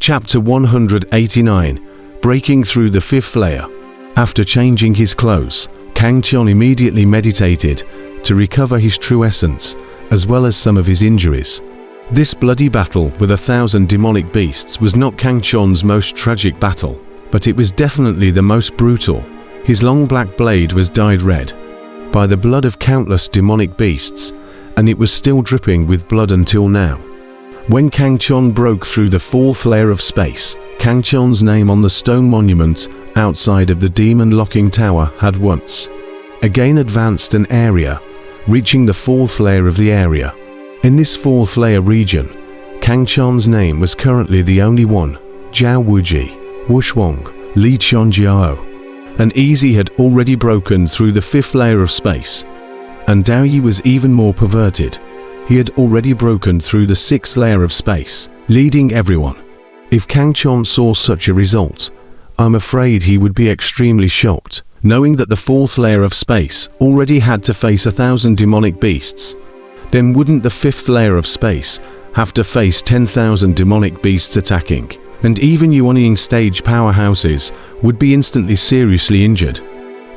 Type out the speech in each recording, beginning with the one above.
Chapter 189. Breaking through the fifth layer. After changing his clothes, Kang Chon immediately meditated to recover his true essence, as well as some of his injuries. This bloody battle with 1,000 demonic beasts was not Kang Chon's most tragic battle, but it was definitely the most brutal. His long black blade was dyed red by the blood of countless demonic beasts, and it was still dripping with blood until now. When Kang Chon broke through the fourth layer of space, Kang Chon's name on the stone monument outside of the demon locking tower had once again advanced an area, reaching the fourth layer of the area. In this fourth layer region, Kang Chon's name was currently the only one: Zhao Wuji, Wushwang, Li Chonjiao. And Easy had already broken through the fifth layer of space. And Dao Yi was even more perverted. He had already broken through the sixth layer of space, leading everyone. If Kang Chon saw such a result, I'm afraid he would be extremely shocked, knowing that the fourth layer of space already had to face 1,000 demonic beasts. Then wouldn't the fifth layer of space have to face 10,000 demonic beasts attacking? And even Yuanying stage powerhouses would be instantly seriously injured.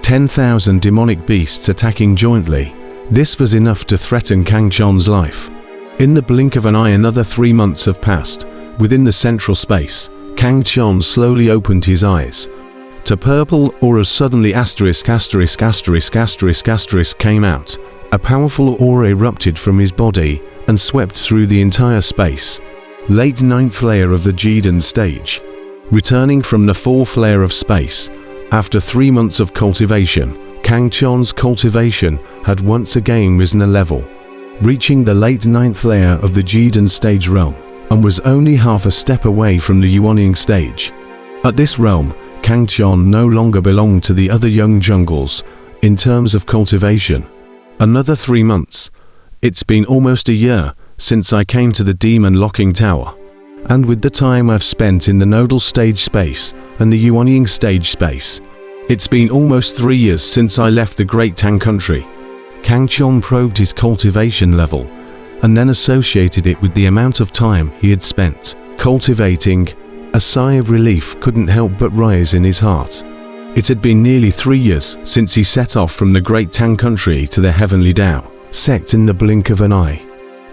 10,000 demonic beasts attacking jointly. This was enough to threaten Kang Chon's life. In the blink of an eye, another 3 months have passed. Within the central space, Kang Chon slowly opened his eyes. To purple aura suddenly **** came out. A powerful aura erupted from his body and swept through the entire space. Late ninth layer of the Jidan stage. Returning from the fourth layer of space, after 3 months of cultivation, Kang Chon's cultivation had once again risen a level, reaching the late ninth layer of the Jidan stage realm, and was only half a step away from the Yuanying stage. At this realm, Kang Chon no longer belonged to the other young jungles in terms of cultivation. Another 3 months. It's been almost a year since I came to the demon locking tower. And with the time I've spent in the nodal stage space and the Yuanying stage space, it's been almost 3 years since I left the Great Tang country. Kang Chon probed his cultivation level and then associated it with the amount of time he had spent cultivating. A sigh of relief couldn't help but rise in his heart. It had been nearly 3 years since he set off from the Great Tang country to the Heavenly Dao sect in the blink of an eye.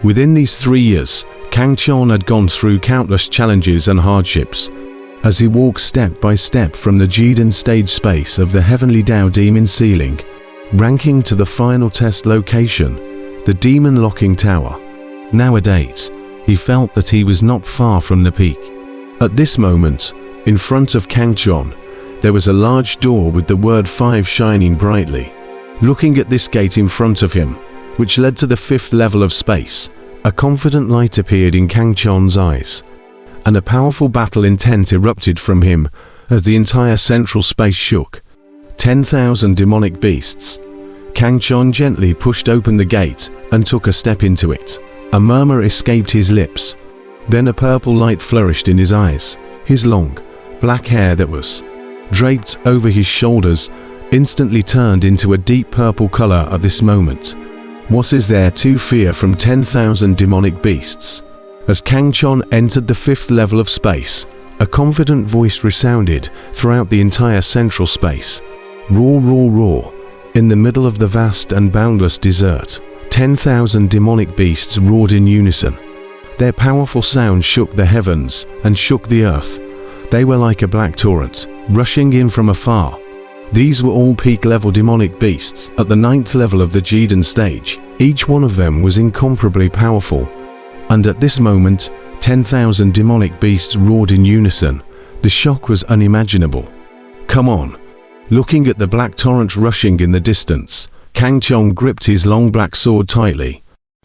Within these 3 years, Kang Chon had gone through countless challenges and hardships. As he walked step by step from the Jidan stage space of the Heavenly Dao demon ceiling, ranking to the final test location, the demon locking tower. Nowadays, he felt that he was not far from the peak. At this moment, in front of Kang Chon, there was a large door with the word 5 shining brightly. Looking at this gate in front of him, which led to the fifth level of space, a confident light appeared in Kang Chon's eyes, and a powerful battle intent erupted from him as the entire central space shook. 10,000 demonic beasts. Kang Chon gently pushed open the gate and took a step into it. A murmur escaped his lips. Then a purple light flourished in his eyes. His long, black hair that was draped over his shoulders instantly turned into a deep purple color at this moment. What is there to fear from 10,000 demonic beasts? As Kang Chon entered the fifth level of space, a confident voice resounded throughout the entire central space. Roar, roar, roar. In the middle of the vast and boundless desert, 10,000 demonic beasts roared in unison. Their powerful sound shook the heavens and shook the earth. They were like a black torrent, rushing in from afar. These were all peak-level demonic beasts at the 9th level of the Jidan stage. Each one of them was incomparably powerful. And at this moment, 10,000 demonic beasts roared in unison. The shock was unimaginable. Come on. Looking at the black torrent rushing in the distance, Kang Chon gripped his long black sword tightly.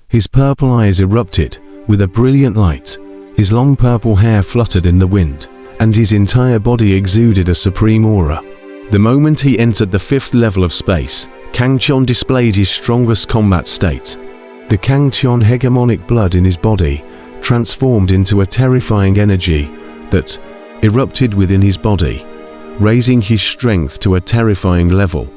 His purple eyes erupted with a brilliant light. His long purple hair fluttered in the wind, and his entire body exuded a supreme aura. The moment he entered the fifth level of space, Kang Chon displayed his strongest combat state. The Kang Chon hegemonic blood in his body transformed into a terrifying energy that erupted within his body, raising his strength to a terrifying level.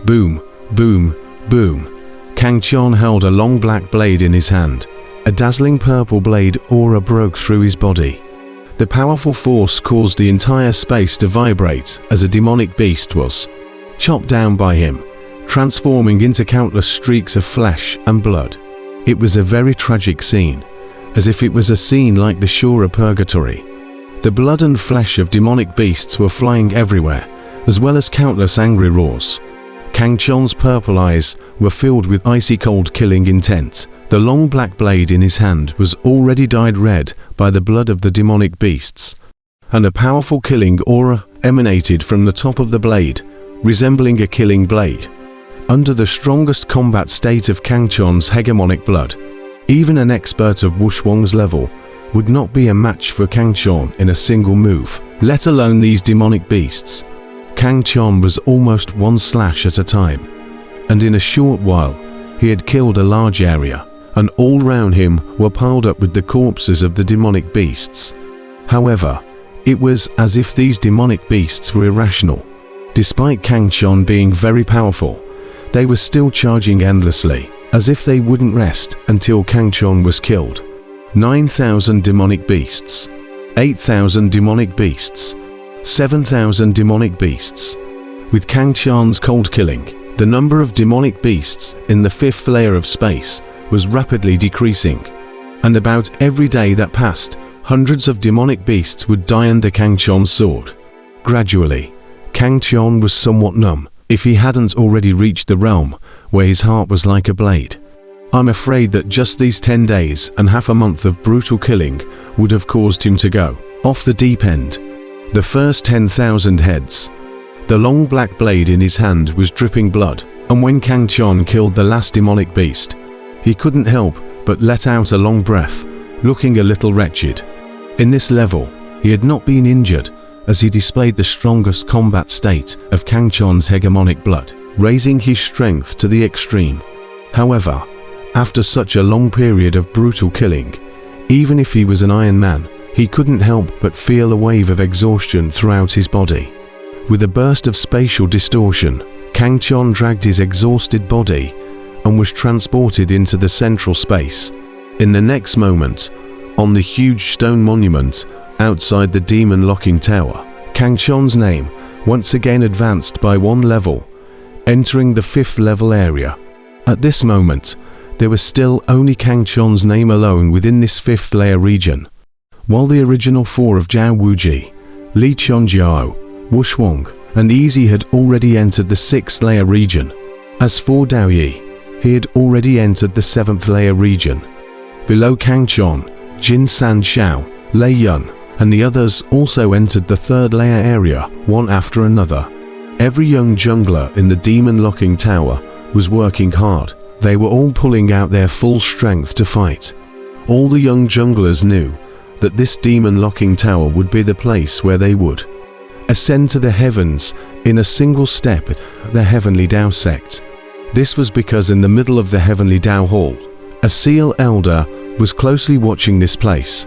Boom, boom, boom. Kang Chon held a long black blade in his hand. A dazzling purple blade aura broke through his body. The powerful force caused the entire space to vibrate as a demonic beast was chopped down by him, transforming into countless streaks of flesh and blood. It was a very tragic scene, as if it was a scene like the shore of purgatory. The blood and flesh of demonic beasts were flying everywhere, as well as countless angry roars. Kang Chon's purple eyes were filled with icy cold killing intent. The long black blade in his hand was already dyed red by the blood of the demonic beasts, and a powerful killing aura emanated from the top of the blade, resembling a killing blade. Under the strongest combat state of Kang Chon's hegemonic blood, even an expert of Wuxuang's level would not be a match for Kang Chon in a single move, let alone these demonic beasts. Kang Chon was almost one slash at a time, and in a short while he had killed a large area, and all round him were piled up with the corpses of the demonic beasts. However, it was as if these demonic beasts were irrational. Despite Kang Chon being very powerful, they were still charging endlessly, as if they wouldn't rest until Kang Chon was killed. 9,000 demonic beasts, 8,000 demonic beasts, 7,000 demonic beasts. With Kang Chon's cold killing, the number of demonic beasts in the fifth layer of space was rapidly decreasing, and about every day that passed, hundreds of demonic beasts would die under Kang Chon's sword. Gradually, Kang Chon was somewhat numb, if he hadn't already reached the realm where his heart was like a blade. I'm afraid that just these 10 days and half a month of brutal killing would have caused him to go off the deep end. The first 10,000 heads. The long black blade in his hand was dripping blood, and when Kang Chon killed the last demonic beast, he couldn't help but let out a long breath, looking a little wretched. In this level, he had not been injured, as he displayed the strongest combat state of Kang Chon's hegemonic blood, raising his strength to the extreme. However, after such a long period of brutal killing, even if he was an Iron Man, he couldn't help but feel a wave of exhaustion throughout his body. With a burst of spatial distortion, Kang Chon dragged his exhausted body and was transported into the central space. In the next moment, on the huge stone monument outside the demon locking tower, Kang Chon's name once again advanced by one level, entering the fifth level area. At this moment, there was still only Kang Chon's name alone within this fifth layer region, while the original four of Zhao Wuji, Li Chonjiao, Wuxuang, and Easy had already entered the sixth layer region. As for Dao Yi, he had already entered the seventh layer region. Below Kang Chon, Jin San Xiao, Lei Yun, and the others also entered the third layer area, one after another. Every young jungler in the demon locking tower was working hard. They were all pulling out their full strength to fight. All the young junglers knew that this demon locking tower would be the place where they would ascend to the heavens in a single step, the Heavenly Dao sect. This was because in the middle of the Heavenly Dao Hall, a seal elder was closely watching this place.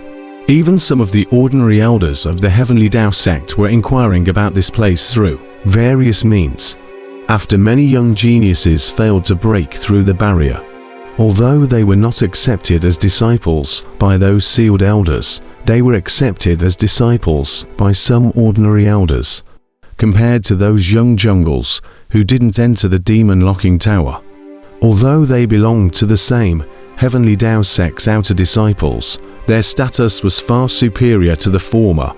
Even some of the ordinary elders of the Heavenly Dao sect were inquiring about this place through various means. After many young geniuses failed to break through the barrier, although they were not accepted as disciples by those sealed elders, they were accepted as disciples by some ordinary elders, compared to those young jungles who didn't enter the demon locking tower. Although they belonged to the same Heavenly Dao sect's outer disciples, their status was far superior to the former.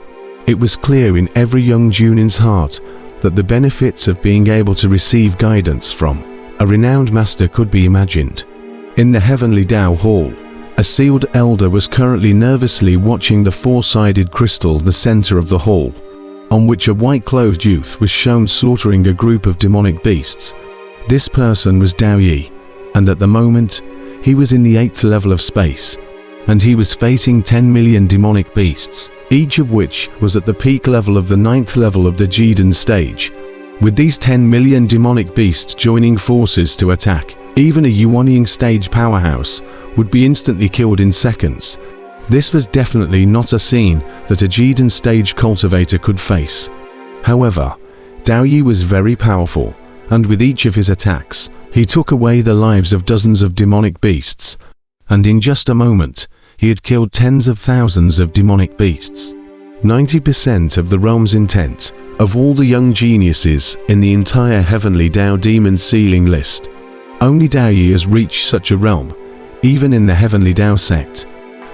It was clear in every young Junin's heart that the benefits of being able to receive guidance from a renowned master could be imagined. In the Heavenly Dao Hall, a sealed elder was currently nervously watching the four-sided crystal, the center of the hall, on which a white-clothed youth was shown slaughtering a group of demonic beasts. This person was Dao Yi, and at the moment, he was in the 8th level of space, and he was facing 10 million demonic beasts, each of which was at the peak level of the 9th level of the Jiden stage. With these 10 million demonic beasts joining forces to attack, even a Yuanying stage powerhouse would be instantly killed in seconds. This was definitely not a scene that a Jiden stage cultivator could face. However, Dao Yi was very powerful, and with each of his attacks, he took away the lives of dozens of demonic beasts, and in just a moment, he had killed tens of thousands of demonic beasts. 90% of the realm's intent, of all the young geniuses in the entire Heavenly Dao Demon Sealing list. Only Dao Yi has reached such a realm. Even in the Heavenly Dao sect,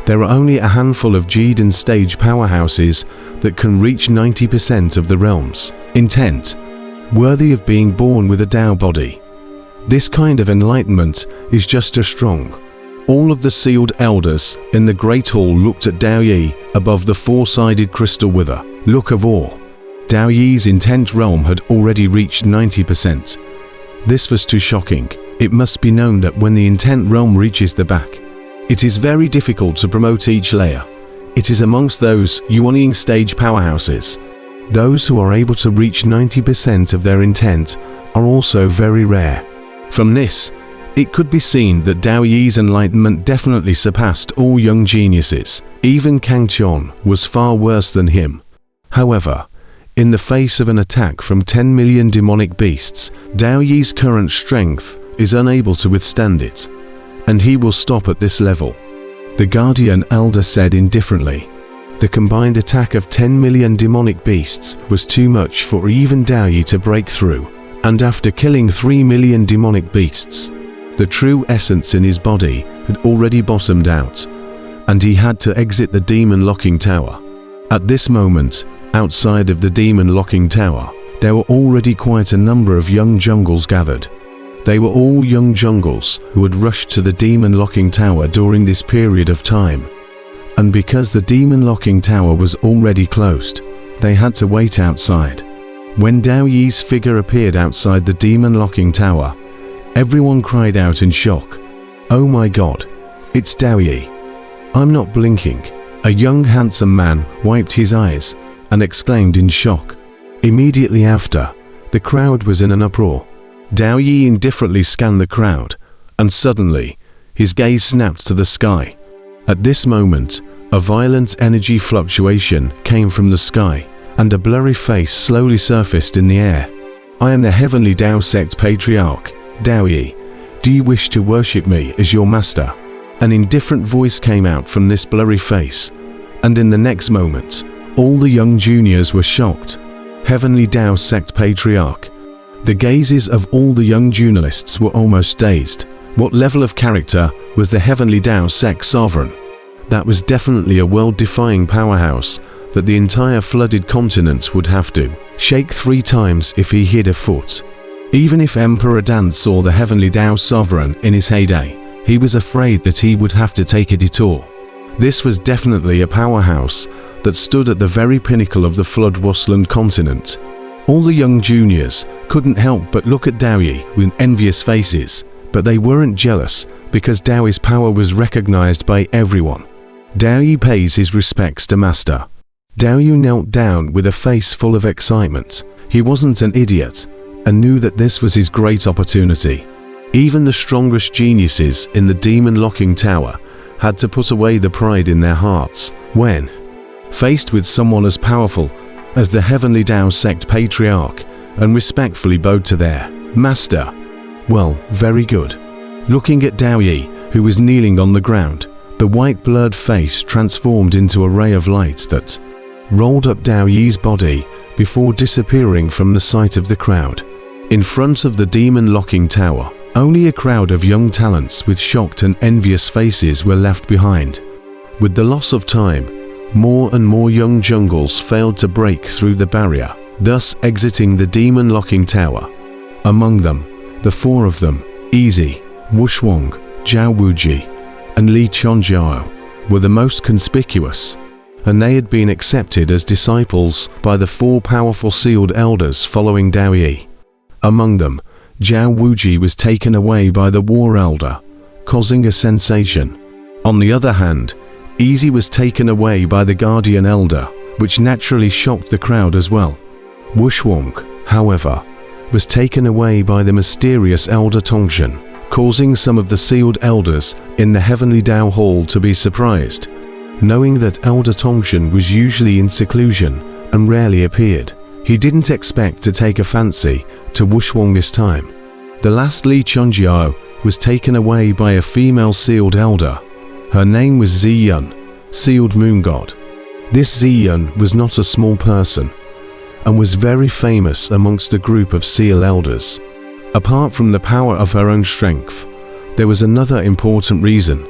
there are only a handful of Jiden stage powerhouses that can reach 90% of the realm's intent, worthy of being born with a Dao body. This kind of enlightenment is just as strong. All of the sealed elders in the Great Hall looked at Dao Yi above the four-sided crystal with a look of awe. Dao Yi's intent realm had already reached 90%. This was too shocking. It must be known that when the intent realm reaches the back, it is very difficult to promote each layer. It is amongst those Yuanying stage powerhouses. Those who are able to reach 90% of their intent are also very rare. From this, it could be seen that Dao Yi's enlightenment definitely surpassed all young geniuses. Even Kang Chon was far worse than him. However, in the face of an attack from 10 million demonic beasts, Dao Yi's current strength is unable to withstand it, and he will stop at this level. The Guardian Elder said indifferently. The combined attack of 10 million demonic beasts was too much for even Dao Yi to break through, and after killing 3 million demonic beasts, the true essence in his body had already bottomed out, and he had to exit the demon locking tower. At this moment, outside of the demon locking tower, there were already quite a number of young jungles gathered. They were all young jungles who had rushed to the demon locking tower during this period of time. And because the demon locking tower was already closed, they had to wait outside. When Dao Yi's figure appeared outside the demon locking tower, everyone cried out in shock. "Oh my God, it's Dao Yi. I'm not blinking." A young handsome man wiped his eyes and exclaimed in shock. Immediately after, the crowd was in an uproar. Dao Yi indifferently scanned the crowd, and suddenly, his gaze snapped to the sky. At this moment, a violent energy fluctuation came from the sky, and a blurry face slowly surfaced in the air. "I am the Heavenly Dao Sect Patriarch, Dao Yi. Do you wish to worship me as your master?" An indifferent voice came out from this blurry face, and in the next moment, all the young juniors were shocked. Heavenly Dao Sect Patriarch. The gazes of all the young journalists were almost dazed. What level of character was the Heavenly Dao Sect Sovereign? That was definitely a world-defying powerhouse that the entire flooded continent would have to shake 3 times if he hid a foot. Even if Emperor Dan saw the Heavenly Dao Sovereign in his heyday, he was afraid that he would have to take a detour. This was definitely a powerhouse that stood at the very pinnacle of the Flood Wasteland continent. All the young juniors couldn't help but look at Dao Yi with envious faces, but they weren't jealous because Dao Yi's power was recognized by everyone. Dao Yi pays his respects to Master. Dao Yi knelt down with a face full of excitement. He wasn't an idiot and knew that this was his great opportunity. Even the strongest geniuses in the demon locking tower had to put away the pride in their hearts when faced with someone as powerful as the Heavenly Dao Sect Patriarch, and respectfully bowed to their master. Well, very good. Looking at Dao Yi, who was kneeling on the ground, the white blurred face transformed into a ray of light that rolled up Dao Yi's body before disappearing from the sight of the crowd. In front of the demon locking tower, only a crowd of young talents with shocked and envious faces were left behind. With the loss of time, more and more young jungles failed to break through the barrier, thus exiting the demon locking tower. Among them, the 4 of them, Easy, Wuxia, Zhao Wuji, and Li Chonjiao, were the most conspicuous, and they had been accepted as disciples by the 4 powerful sealed elders following Dao Yi. Among them, Zhao Wuji was taken away by the War Elder, causing a sensation. On the other hand, Easy was taken away by the Guardian Elder, which naturally shocked the crowd as well. Wuxia, however, was taken away by the mysterious Elder Tongshan, causing some of the sealed elders in the Heavenly Dao Hall to be surprised. Knowing that Elder Tongshan was usually in seclusion and rarely appeared, he didn't expect to take a fancy to Wuxia this time. The last Li Chonjiao was taken away by a female sealed elder. Her name was Ziyun, Sealed Moon God. This Xian was not a small person, and was very famous amongst a group of seal elders. Apart from the power of her own strength, there was another important reason.